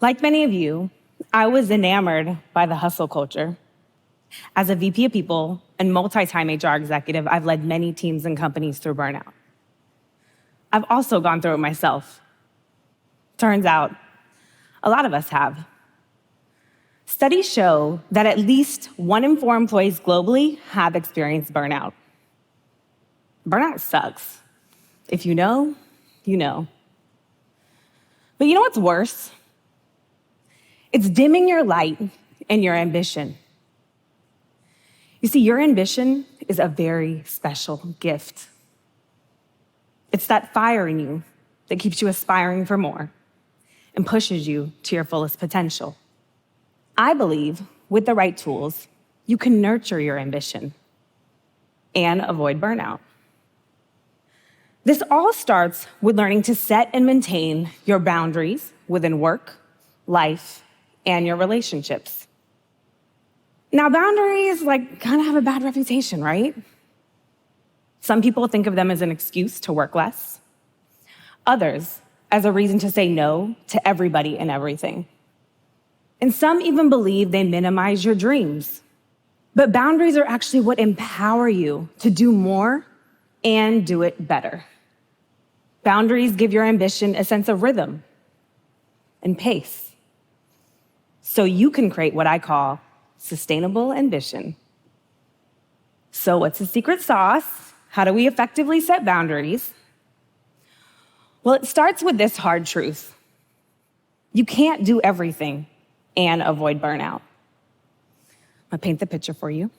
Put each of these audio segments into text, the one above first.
Like many of you, I was enamored by the hustle culture. As a VP of People and multi-time HR executive, I've led many teams and companies through burnout. I've also gone through it myself. Turns out, a lot of us have. Studies show that at least 1 in 4 employees globally have experienced burnout. Burnout sucks. If you know, you know. But you know what's worse? It's dimming your light and your ambition. You see, your ambition is a very special gift. It's that fire in you that keeps you aspiring for more and pushes you to your fullest potential. I believe with the right tools, you can nurture your ambition and avoid burnout. This all starts with learning to set and maintain your boundaries within work, life, and your relationships. Now, boundaries kind of have a bad reputation, right? Some people think of them as an excuse to work less. Others as a reason to say no to everybody and everything. And some even believe they minimize your dreams. But boundaries are actually what empower you to do more and do it better. Boundaries give your ambition a sense of rhythm and pace. So you can create what I call sustainable ambition. So what's the secret sauce? How do we effectively set boundaries? Well, it starts with this hard truth. You can't do everything and avoid burnout. I'll paint the picture for you.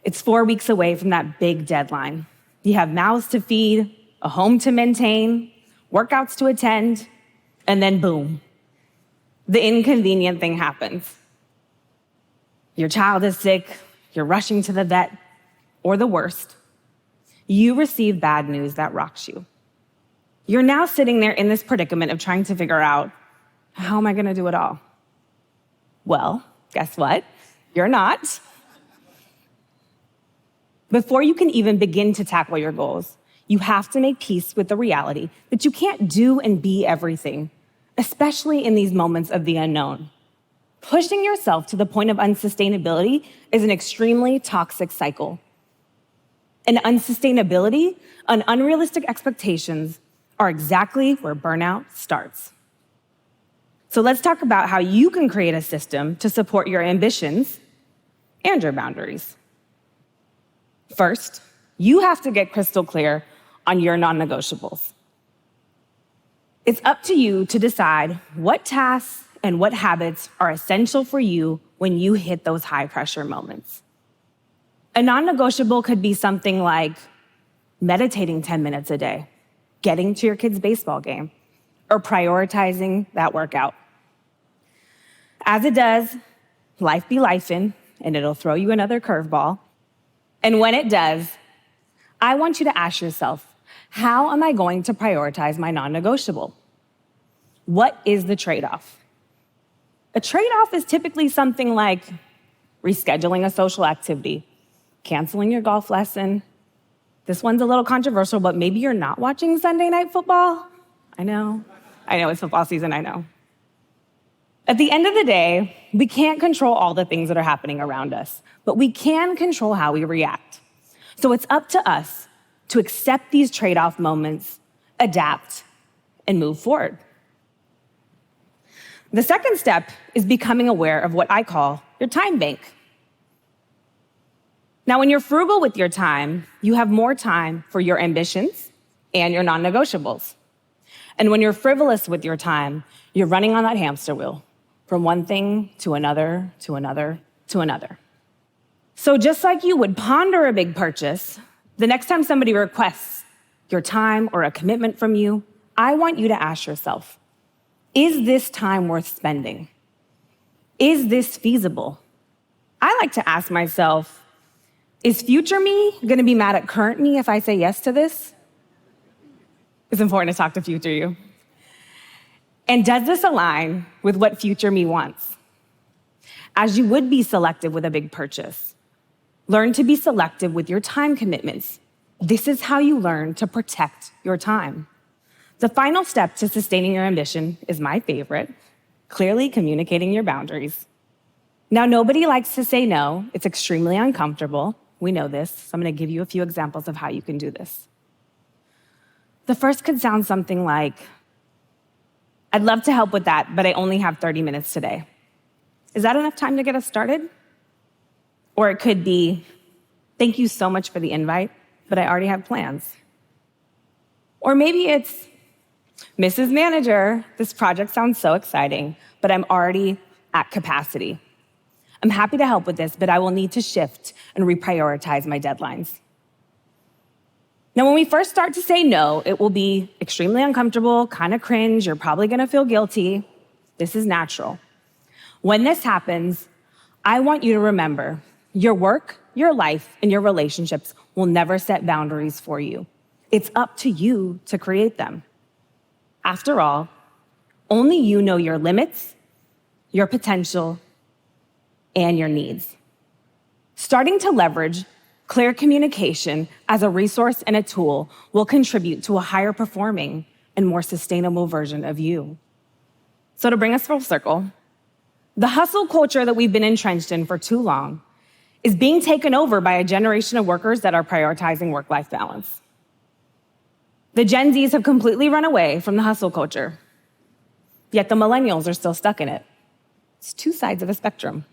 It's 4 weeks away from that big deadline. You have mouths to feed, a home to maintain, workouts to attend, and then boom, the inconvenient thing happens. Your child is sick, you're rushing to the vet, or the worst, you receive bad news that rocks you. You're now sitting there in this predicament of trying to figure out, how am I gonna do it all? Well, guess what? You're not. Before you can even begin to tackle your goals, you have to make peace with the reality that you can't do and be everything, especially in these moments of the unknown. Pushing yourself to the point of unsustainability is an extremely toxic cycle. And unsustainability and unrealistic expectations are exactly where burnout starts. So let's talk about how you can create a system to support your ambitions and your boundaries. First, you have to get crystal clear on your non-negotiables. It's up to you to decide what tasks and what habits are essential for you when you hit those high-pressure moments. A non-negotiable could be something like meditating 10 minutes a day, getting to your kid's baseball game, or prioritizing that workout. As it does, life be lifing, and it'll throw you another curveball. And when it does, I want you to ask yourself, how am I going to prioritize my non-negotiable? What is the trade-off? A trade-off is typically something like rescheduling a social activity, canceling your golf lesson. This one's a little controversial, but maybe you're not watching Sunday Night Football. I know it's football season, I know. At the end of the day, we can't control all the things that are happening around us, but we can control how we react. So it's up to us to accept these trade-off moments, adapt, and move forward. The second step is becoming aware of what I call your time bank. Now, when you're frugal with your time, you have more time for your ambitions and your non-negotiables. And when you're frivolous with your time, you're running on that hamster wheel from one thing to another, to another, to another. So just like you would ponder a big purchase, the next time somebody requests your time or a commitment from you, I want you to ask yourself, is this time worth spending? Is this feasible? I like to ask myself, is future me gonna be mad at current me if I say yes to this? It's important to talk to future you. And does this align with what future me wants? As you would be selective with a big purchase, learn to be selective with your time commitments. This is how you learn to protect your time. The final step to sustaining your ambition is my favorite, clearly communicating your boundaries. Now, nobody likes to say no. It's extremely uncomfortable. We know this, so I'm gonna give you a few examples of how you can do this. The first could sound something like, I'd love to help with that, but I only have 30 minutes today. Is that enough time to get us started? Or it could be, thank you so much for the invite, but I already have plans. Or maybe it's, Mrs. Manager, this project sounds so exciting, but I'm already at capacity. I'm happy to help with this, but I will need to shift and reprioritize my deadlines. Now, when we first start to say no, it will be extremely uncomfortable, kind of cringe. You're probably gonna feel guilty. This is natural. When this happens, I want you to remember your work, your life, and your relationships will never set boundaries for you. It's up to you to create them. After all, only you know your limits, your potential, and your needs. Starting to leverage clear communication as a resource and a tool will contribute to a higher performing and more sustainable version of you. So to bring us full circle, the hustle culture that we've been entrenched in for too long is being taken over by a generation of workers that are prioritizing work-life balance. The Gen Zs have completely run away from the hustle culture, yet the millennials are still stuck in it. It's two sides of a spectrum.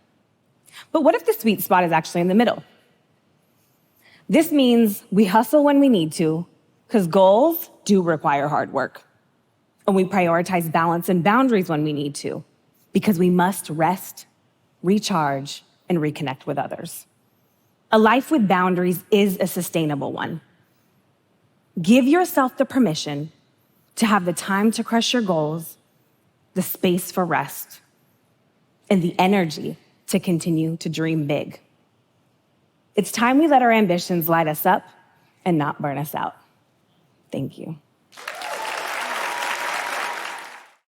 But what if the sweet spot is actually in the middle? This means we hustle when we need to, because goals do require hard work. And we prioritize balance and boundaries when we need to, because we must rest, recharge, and reconnect with others. A life with boundaries is a sustainable one. Give yourself the permission to have the time to crush your goals, the space for rest, and the energy to continue to dream big. It's time we let our ambitions light us up and not burn us out. Thank you.